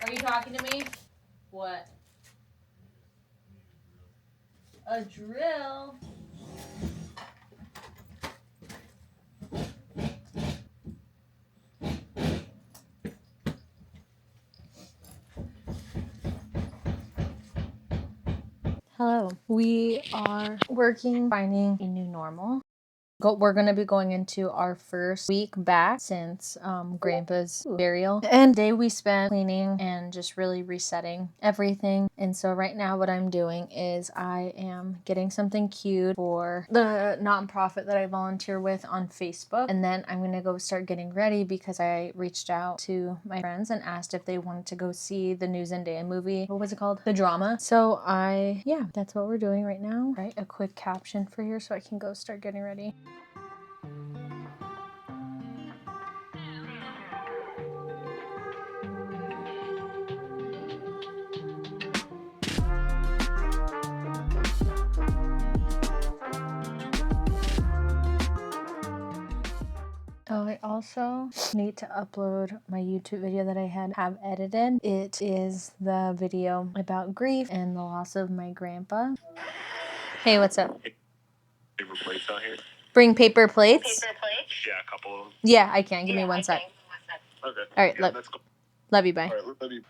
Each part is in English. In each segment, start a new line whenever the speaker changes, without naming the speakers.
Are you talking to me? What? A drill? Hello. We are working, finding a new normal. We're going to be going into our first week back since Grandpa's burial. And today we spent cleaning and just really resetting everything. And so right now what I'm doing is I am getting something cute for the nonprofit that I volunteer with on Facebook. And then I'm going to go start getting ready because I reached out to my friends and asked if they wanted to go see the new Zendaya movie. What was it called? The Drama. So yeah, that's what we're doing right now. Write a quick caption for here so I can go start getting ready. Oh, I also need to upload my YouTube video that I have edited. It is the video about grief and the loss of my grandpa. Hey, what's up?
Paper plates out here?
Bring paper plates?
Paper plates? Yeah, a couple of them.
Yeah, I can. Give me one sec.
Okay.
All right,
Yeah, let's go.
Love you, bye.
All right, love you.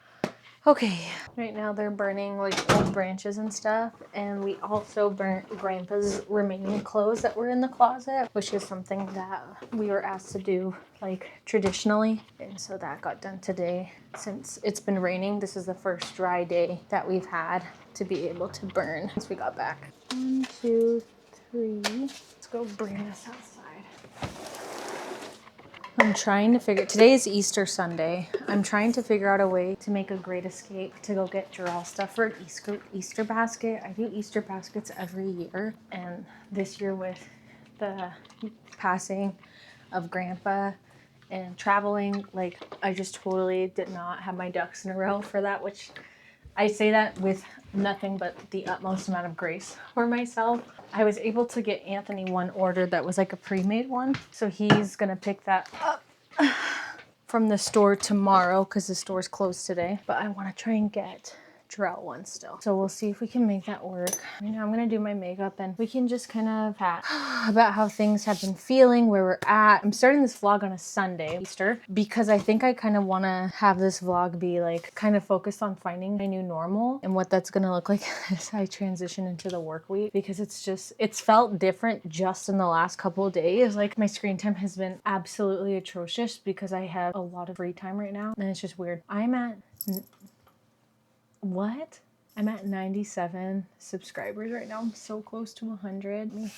Okay, right now they're burning like old branches and stuff, and we also burnt Grandpa's remaining clothes that were in the closet, which is something that we were asked to do like traditionally, and so that got done today. Since it's been raining, this is the first dry day that we've had to be able to burn since we got back. 1, 2, 3. Let's go bring this outside. I'm trying to today is Easter Sunday. I'm trying to figure out a way to make a great escape to go get Jarrell stuff for an Easter basket. I do Easter baskets every year, and this year with the passing of Grandpa and traveling, like I just totally did not have my ducks in a row for that, which I say that with nothing but the utmost amount of grace for myself. I was able to get Anthony one order that was like a pre-made one. So he's gonna pick that up from the store tomorrow because the store's closed today. But I wanna try and get Jarrell one still. So we'll see if we can make that work. Right now I'm gonna do my makeup and we can just kind of chat about how things have been feeling, where we're at. I'm starting this vlog on a Sunday, Easter, because I think I kind of wanna have this vlog be like kind of focused on finding my new normal and what that's gonna look like as I transition into the work week, because it's felt different just in the last couple of days. Like my screen time has been absolutely atrocious because I have a lot of free time right now and it's just weird. I'm at 97 subscribers right now. I'm so close to 100. Let me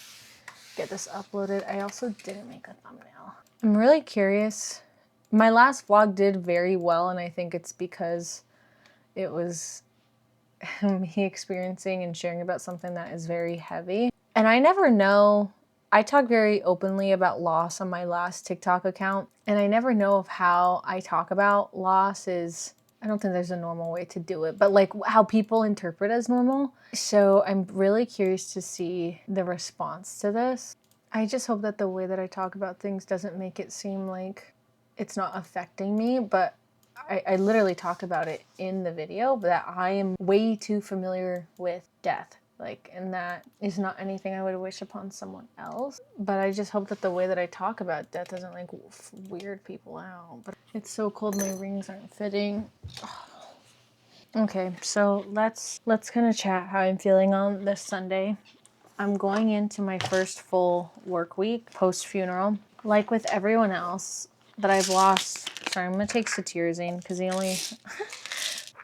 get this uploaded. I also didn't make a thumbnail. I'm really curious. My last vlog did very well, and I think it's because it was me experiencing and sharing about something that is very heavy. And I never know. I talk very openly about loss on my last TikTok account, and I never know if how I talk about loss is, I don't think there's a normal way to do it, but like how people interpret as normal. So I'm really curious to see the response to this. I just hope that the way that I talk about things doesn't make it seem like it's not affecting me, but I literally talk about it in the video, but that I am way too familiar with death. Like, and that is not anything I would wish upon someone else. But I just hope that the way that I talk about death doesn't like weird people out. But it's so cold, my rings aren't fitting. Okay, so let's kind of chat how I'm feeling on this Sunday. I'm going into my first full work week post-funeral. Like with everyone else that I've lost. Sorry, I'm gonna take cetirizine because the only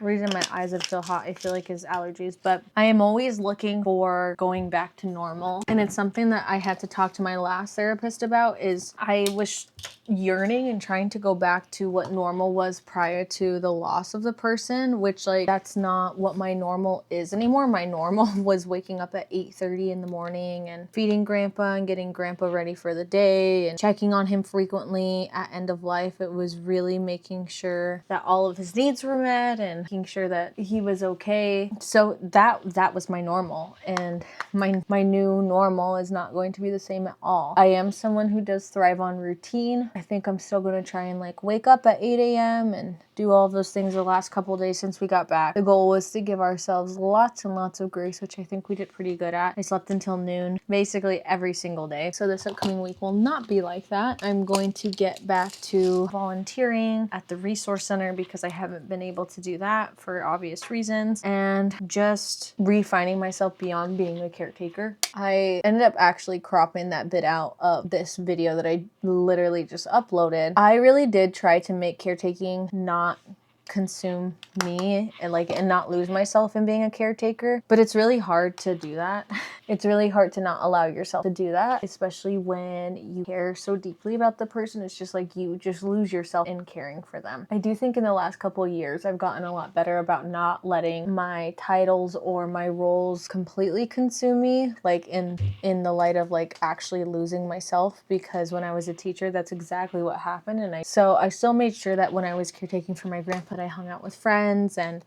reason my eyes would feel hot, I feel like, is allergies. But I am always looking for going back to normal. And it's something that I had to talk to my last therapist about. Is I was yearning and trying to go back to what normal was prior to the loss of the person, which like that's not what my normal is anymore. My normal was waking up at 8:30 in the morning and feeding Grandpa and getting Grandpa ready for the day and checking on him frequently at end of life. It was really making sure that all of his needs were met and making sure that he was okay. So that was my normal, and my new normal is not going to be the same at all. I am someone who does thrive on routine. I think I'm still going to try and like wake up at 8 a.m. and do all of those things the last couple of days since we got back. The goal was to give ourselves lots and lots of grace, which I think we did pretty good at. I slept until noon basically every single day. So this upcoming week will not be like that. I'm going to get back to volunteering at the resource center because I haven't been able to do that for obvious reasons, and just refining myself beyond being a caretaker. I ended up actually cropping that bit out of this video that I literally just uploaded. I really did try to make caretaking not consume me and not lose myself in being a caretaker, but it's really hard to do that. It's really hard to not allow yourself to do that, especially when you care so deeply about the person. It's just like you just lose yourself in caring for them. I do think in the last couple of years I've gotten a lot better about not letting my titles or my roles completely consume me, like in the light of like actually losing myself, because when I was a teacher that's exactly what happened. And I still made sure that when I was caretaking for my grandpa, I hung out with friends, and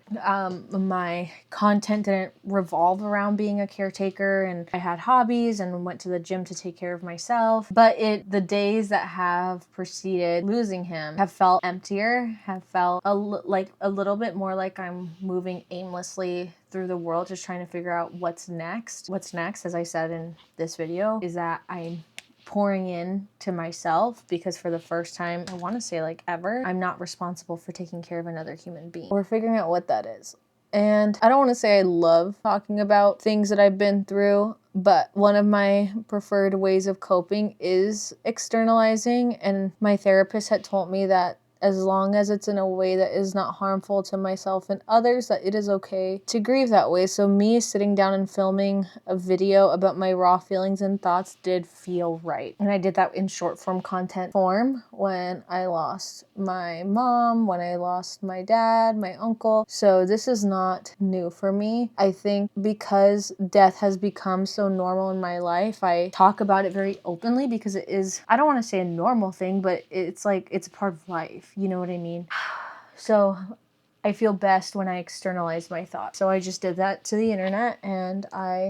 my content didn't revolve around being a caretaker, and I had hobbies and went to the gym to take care of myself. But the days that have preceded losing him have felt emptier, have felt like a little bit more like I'm moving aimlessly through the world, just trying to figure out what's next. What's next, as I said in this video, is that I'm pouring in to myself, because for the first time, I want to say like ever, I'm not responsible for taking care of another human being or figuring out what that is. And I don't want to say I love talking about things that I've been through, but one of my preferred ways of coping is externalizing. And my therapist had told me that as long as it's in a way that is not harmful to myself and others, that it is okay to grieve that way. So me sitting down and filming a video about my raw feelings and thoughts did feel right. And I did that in short form content form when I lost my mom, when I lost my dad, my uncle. So this is not new for me. I think because death has become so normal in my life, I talk about it very openly because it is, I don't want to say a normal thing, but it's like, it's a part of life. You know what I mean? So I feel best when I externalize my thoughts. So I just did that to the internet, and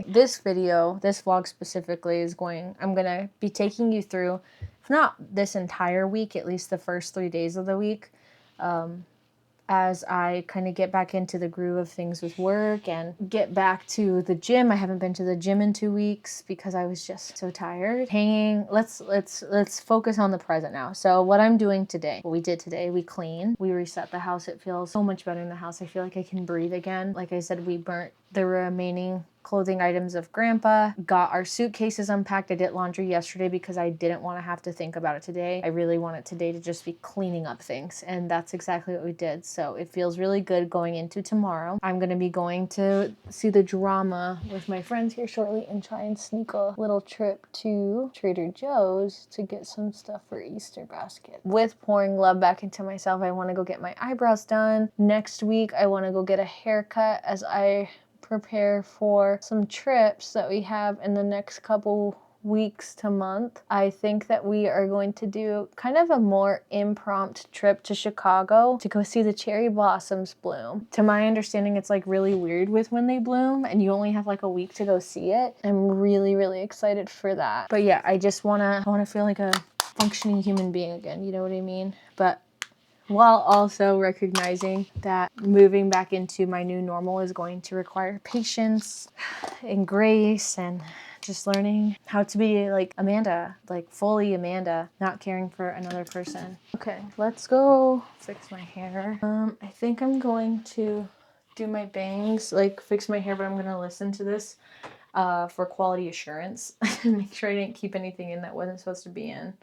this vlog specifically I'm gonna be taking you through, if not this entire week, at least the first 3 days of the week, as I kind of get back into the groove of things with work and get back to the gym. I haven't been to the gym in 2 weeks because I was just so tired. Let's focus on the present now. So what I'm doing today, what we did today, we cleaned, we reset the house. It feels so much better in the house. I feel like I can breathe again. Like I said, we burnt the remaining clothing items of grandpa, got our suitcases unpacked. I did laundry yesterday because I didn't want to have to think about it today. I really wanted today to just be cleaning up things, and that's exactly what we did. So it feels really good going into tomorrow. I'm going to be going to see the drama with my friends here shortly and try and sneak a little trip to Trader Joe's to get some stuff for Easter basket. With pouring love back into myself, I want to go get my eyebrows done. Next week, I want to go get a haircut as I prepare for some trips that we have in the next couple weeks to month. I think that we are going to do kind of a more impromptu trip to Chicago to go see the cherry blossoms bloom. To my understanding, it's like really weird with when they bloom and you only have like a week to go see it. I'm really, really excited for that. But yeah, I want to feel like a functioning human being again, you know what I mean? But while also recognizing that moving back into my new normal is going to require patience and grace and just learning how to be like Amanda, like fully Amanda, not caring for another person. Okay, let's go fix my hair. I think I'm going to do my bangs, like fix my hair, but I'm going to listen to this for quality assurance. Make sure I didn't keep anything in that wasn't supposed to be in.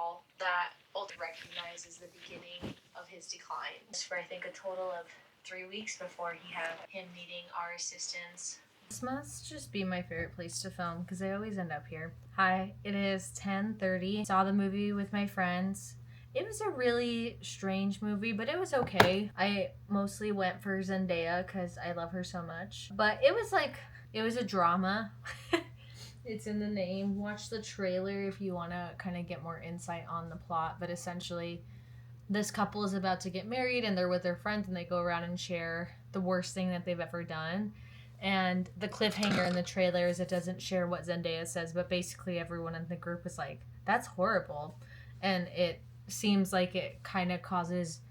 All that recognizes the beginning of his decline. For I think a total of 3 weeks before he had him needing our assistance. This must just be my favorite place to film because I always end up here. Hi, it is 10:30. Saw the movie with my friends. It was a really strange movie, but it was okay. I mostly went for Zendaya because I love her so much. But it was a drama. It's in the name. Watch the trailer if you want to kind of get more insight on the plot. But essentially, this couple is about to get married and they're with their friends and they go around and share the worst thing that they've ever done. And the cliffhanger in the trailer is it doesn't share what Zendaya says, but basically everyone in the group is like, that's horrible. And it seems like it kind of causes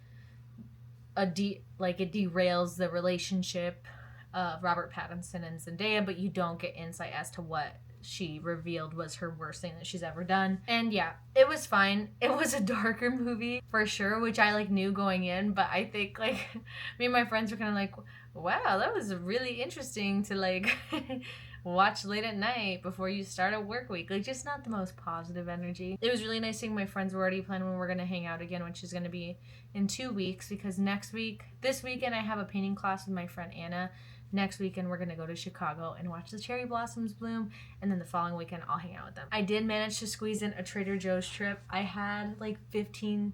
it derails the relationship of Robert Pattinson and Zendaya, but you don't get insight as to what she revealed was her worst thing that she's ever done. And yeah, it was fine. It was a darker movie for sure, which I like knew going in, but I think like me and my friends were kind of like, wow, that was really interesting to like watch late at night before you start a work week. Like, just not the most positive energy. It was really nice seeing my friends. Were already planning when we're gonna hang out again, which is gonna be in 2 weeks, because this weekend I have a painting class with my friend Anna. Next weekend we're gonna go to Chicago and watch the cherry blossoms bloom, and then the following weekend I'll hang out with them. I did manage to squeeze in a Trader Joe's trip. I had 20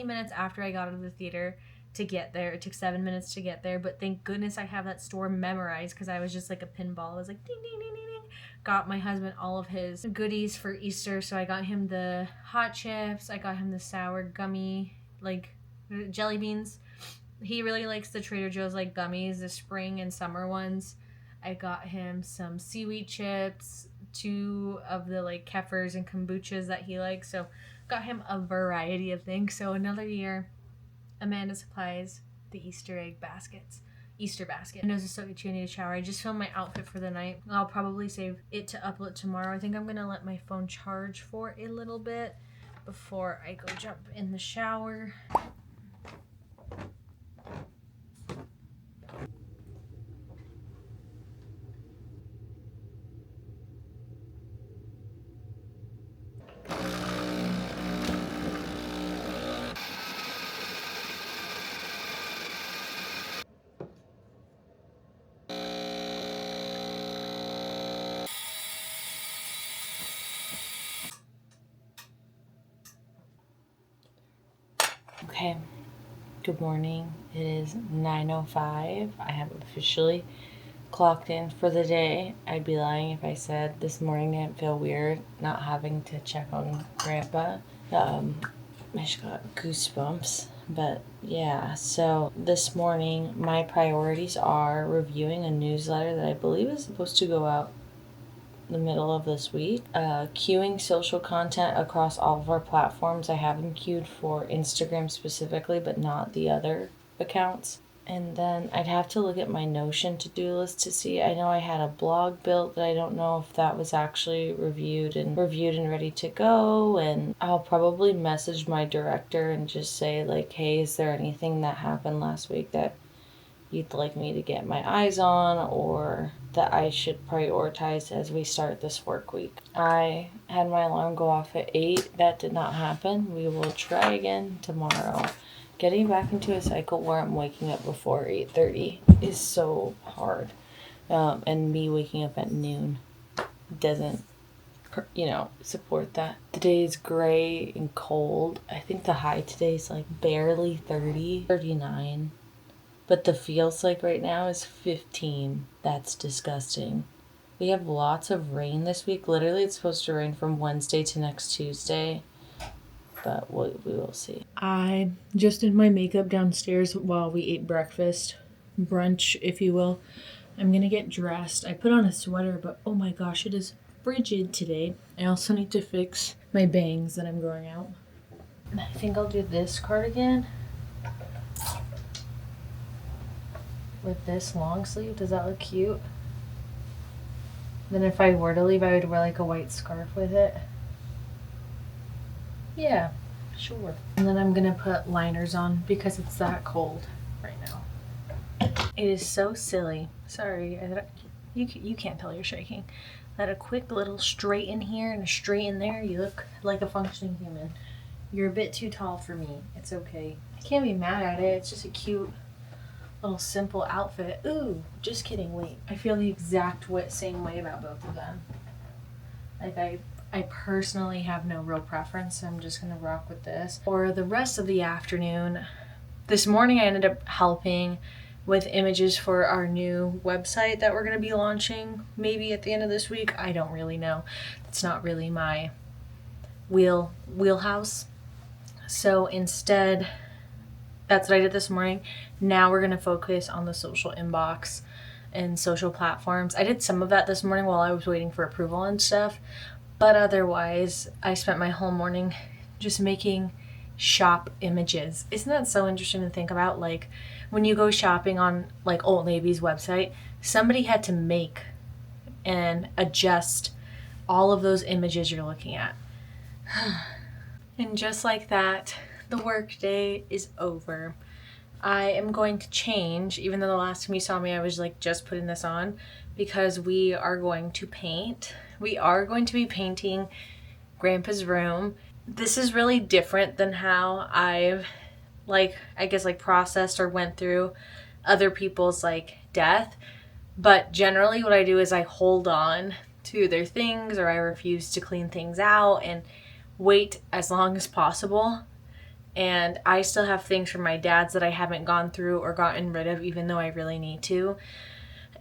minutes after I got out of the theater to get there. It took 7 minutes to get there, but thank goodness I have that store memorized, because I was just like a pinball. I was like ding ding ding ding ding. Got my husband all of his goodies for Easter, so I got him the hot chips, I got him the sour gummy jelly beans. He really likes the Trader Joe's gummies, the spring and summer ones. I got him some seaweed chips, 2 of the kefirs and kombuchas that he likes. So got him a variety of things. So another year, Amanda supplies the Easter basket. My nose is so itchy, I need a shower. I just filmed my outfit for the night. I'll probably save it to upload tomorrow. I think I'm gonna let my phone charge for a little bit before I go jump in the shower. Okay, good morning. It is 9:05. I have officially clocked in for the day. I'd be lying if I said this morning didn't feel weird not having to check on Grandpa. I just got goosebumps. But yeah, so this morning my priorities are reviewing a newsletter that I believe is supposed to go out the middle of this week. Queuing social content across all of our platforms. I have them queued for Instagram specifically, but not the other accounts. And then I'd have to look at my Notion to-do list to see. I know I had a blog built that I don't know if that was actually reviewed and ready to go. And I'll probably message my director and just say hey, is there anything that happened last week that you'd like me to get my eyes on, or that I should prioritize as we start this work week. I had my alarm go off at 8. That did not happen. We will try again tomorrow. Getting back into a cycle where I'm waking up before 8:30 is so hard. And me waking up at noon doesn't, support that. The day is gray and cold. I think the high today is barely 30, 39. But the feels right now is 15. That's disgusting. We have lots of rain this week. Literally, it's supposed to rain from Wednesday to next Tuesday. But we will see. I just did my makeup downstairs while we ate breakfast. Brunch, if you will. I'm going to get dressed. I put on a sweater, but oh my gosh, it is frigid today. I also need to fix my bangs that I'm growing out. I think I'll do this cardigan with this long sleeve. Does that look cute? Then if I were to leave, I would wear a white scarf with it. Yeah, sure. And then I'm gonna put liners on because it's that cold right now. It is so silly. Sorry, you can't tell you're shaking. That a quick little straight in here and a straight in there, you look like a functioning human. You're a bit too tall for me. It's okay. I can't be mad at it. It's just a cute little simple outfit. Ooh, just kidding. Wait, I feel the exact same way about both of them. I personally have no real preference, so I'm just gonna rock with this. For the rest of the afternoon, this morning I ended up helping with images for our new website that we're gonna be launching maybe at the end of this week. I don't really know. It's not really my wheelhouse. So instead, that's what I did this morning. Now we're gonna focus on the social inbox and social platforms. I did some of that this morning while I was waiting for approval and stuff. But otherwise, I spent my whole morning just making shop images. Isn't that so interesting to think about? Like when you go shopping on like Old Navy's website, somebody had to make and adjust all of those images you're looking at. And just like that, the work day is over. I am going to change, even though the last time you saw me I was like just putting this on, because we are going to paint. We are going to be painting Grandpa's room. This is really different than how I've processed or went through other people's like death. But generally what I do is I hold on to their things, or I refuse to clean things out and wait as long as possible. And I still have things from my dad's that I haven't gone through or gotten rid of, even though I really need to.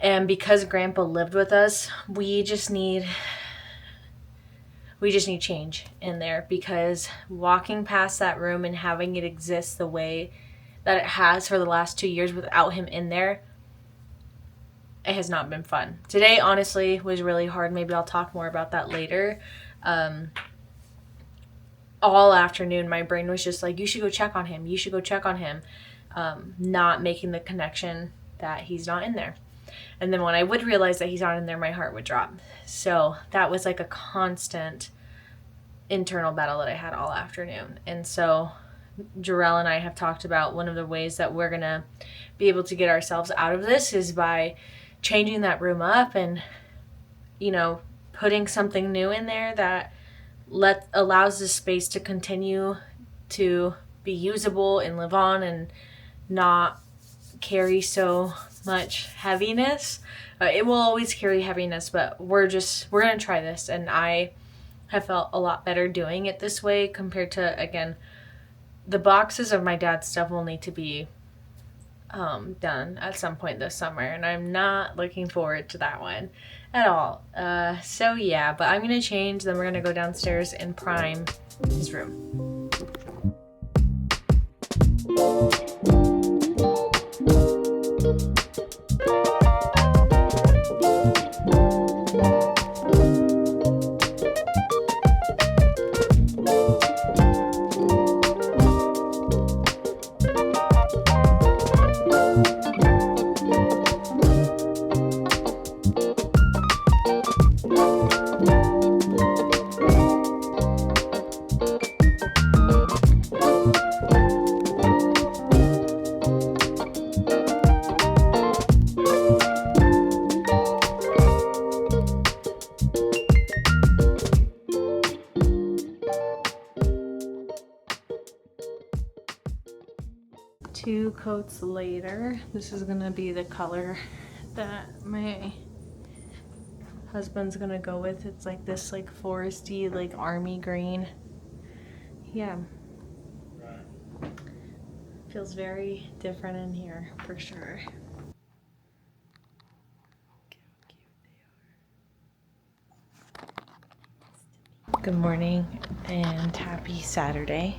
And because Grandpa lived with us, we just need change in there, because walking past that room and having it exist the way that it has for the last 2 years without him in there, it has not been fun. Today, honestly, was really hard. Maybe I'll talk more about that later. All afternoon, my brain was just like, you should go check on him. You should go check on him. Not making the connection that he's not in there. And then when I would realize that he's not in there, my heart would drop. So that was like a constant internal battle that I had all afternoon. And so Jarrell and I have talked about one of the ways that we're going to be able to get ourselves out of this is by changing that room up and, putting something new in there that allows the space to continue to be usable and live on and not carry so much heaviness. It will always carry heaviness, but we're going to try this. And I have felt a lot better doing it this way compared to, again, the boxes of my dad's stuff will need to be done at some point this summer, and I'm not looking forward to that one at all. So yeah, but I'm going to change, then we're going to go downstairs and prime his room. Two coats later, this is gonna be the color that my husband's gonna go with. It's like this like foresty, like army green. Yeah. Feels very different in here for sure. Good morning and happy Saturday.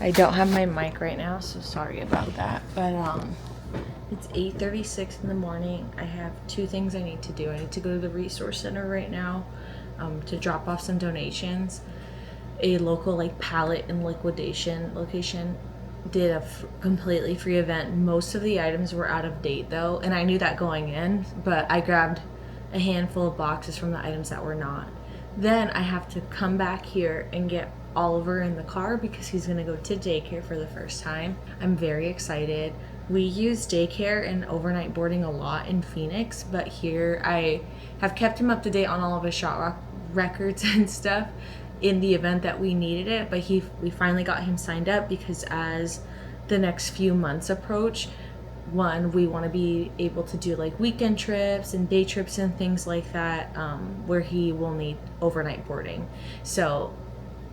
I don't have my mic right now, so sorry about that. But it's 8:36 in the morning. I have two things I need to do. I need to go to the resource center right now to drop off some donations. A local like pallet and liquidation location did a completely free event. Most of the items were out of date though, and I knew that going in, but I grabbed a handful of boxes from the items that were not. Then I have to come back here and get Oliver in the car because he's gonna go to daycare for the first time. I'm very excited. We use daycare and overnight boarding a lot in Phoenix, but here I have kept him up to date on all of his shot records and stuff in the event that we needed it, but we finally got him signed up because as the next few months approach, one, we want to be able to do like weekend trips and day trips and things like that, where he will need overnight boarding. So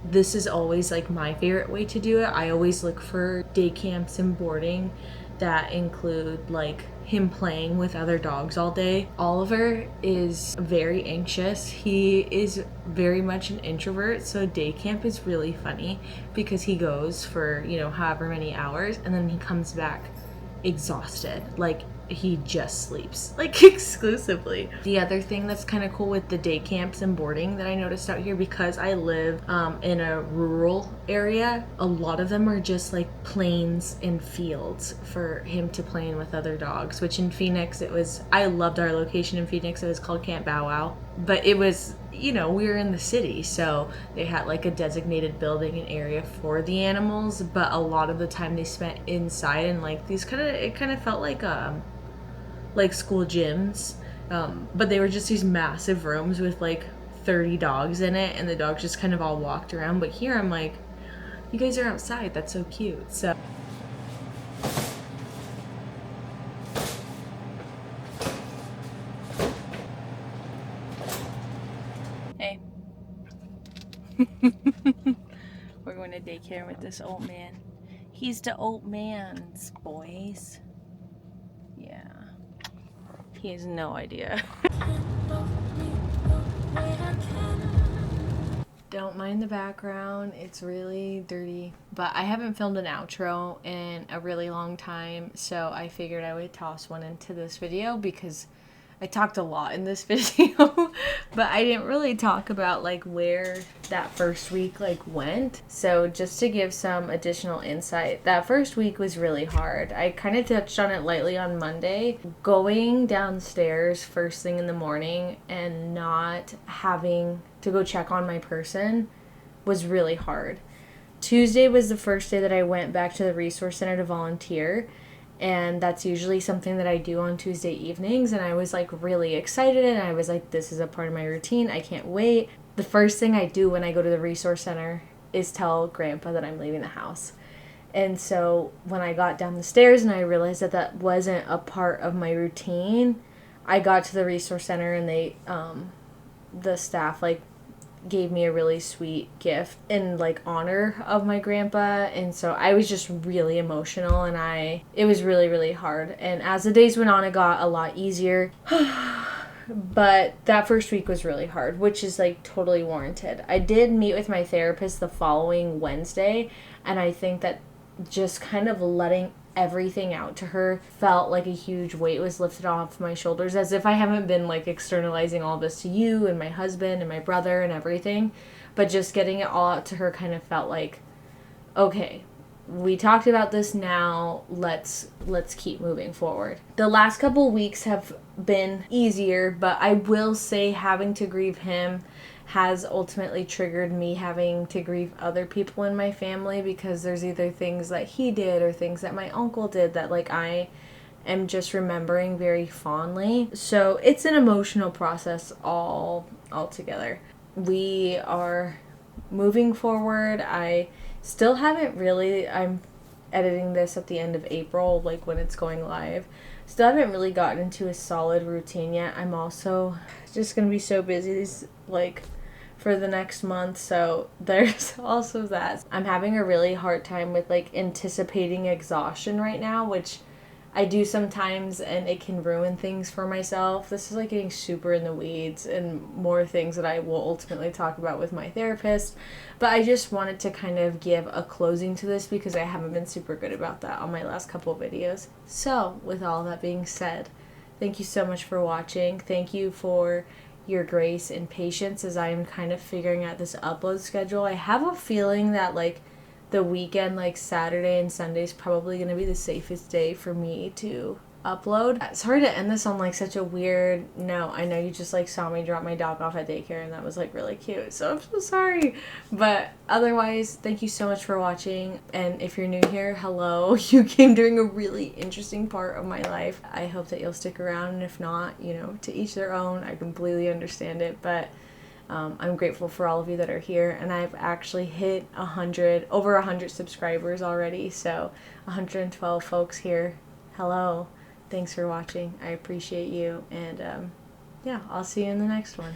this is always like my favorite way to do it. I always look for day camps and boarding that include like him playing with other dogs all day. Oliver is very anxious. He is very much an introvert, so day camp is really funny because he goes for, however many hours and then he comes back exhausted. Like he just sleeps, like, exclusively. The other thing that's kind of cool with the day camps and boarding that I noticed out here, because I live in a rural area, a lot of them are just like plains and fields for him to play in with other dogs, which in Phoenix, I loved our location in Phoenix. It was called Camp Bow Wow, but it was, we were in the city, so they had like a designated building and area for the animals, but a lot of the time they spent inside, and like these it kind of felt like school gyms, but they were just these massive rooms with like 30 dogs in it, and the dogs just kind of all walked around. But here I'm like, you guys are outside, that's so cute. So hey. We're going to daycare with this old man. He's the old man's, boys. Yeah. He has no idea. Don't mind the background, it's really dirty. But I haven't filmed an outro in a really long time, so I figured I would toss one into this video because I talked a lot in this video, but I didn't really talk about like where that first week like went. So just to give some additional insight, that first week was really hard. I kind of touched on it lightly on Monday. Going downstairs first thing in the morning and not having to go check on my person was really hard. Tuesday was the first day that I went back to the resource center to volunteer. And that's usually something that I do on Tuesday evenings. And I was like really excited. And I was like, this is a part of my routine. I can't wait. The first thing I do when I go to the resource center is tell Grandpa that I'm leaving the house. And so when I got down the stairs and I realized that that wasn't a part of my routine, I got to the resource center and the staff like gave me a really sweet gift in like honor of my grandpa, and so I was just really emotional, and it was really, really hard. And as the days went on, it got a lot easier. But that first week was really hard, which is like totally warranted. I did meet with my therapist the following Wednesday, and I think that just kind of letting everything out to her felt like a huge weight was lifted off my shoulders, as if I haven't been like externalizing all this to you and my husband and my brother and everything, but just getting it all out to her kind of felt like, okay, we talked about this, now let's keep moving forward. The last couple weeks have been easier, but I will say having to grieve him has ultimately triggered me having to grieve other people in my family, because there's either things that he did or things that my uncle did that like I am just remembering very fondly. So it's an emotional process all together. We are moving forward. I still haven't really, I'm editing this at the end of April, like when it's going live. Still haven't really gotten into a solid routine yet. I'm also just going to be so busy for the next month, so there's also that. I'm having a really hard time with like anticipating exhaustion right now, which I do sometimes, and it can ruin things for myself. This is like getting super in the weeds and more things that I will ultimately talk about with my therapist, but I just wanted to kind of give a closing to this because I haven't been super good about that on my last couple of videos. So with all that being said, thank you so much for watching. Thank you for your grace and patience as I'm kind of figuring out this upload schedule. I have a feeling that like the weekend, like Saturday and Sunday, is probably going to be the safest day for me to upload. Sorry to end this on like such a weird note. I know you just like saw me drop my dog off at daycare, and that was like really cute, so I'm so sorry. But otherwise, thank you so much for watching, and if you're new here, hello. You came during a really interesting part of my life. I hope that you'll stick around, and if not, to each their own. I completely understand it, but I'm grateful for all of you that are here, and I've actually hit over 100 subscribers already, so 112 folks here. Hello. Thanks for watching. I appreciate you, and yeah, I'll see you in the next one.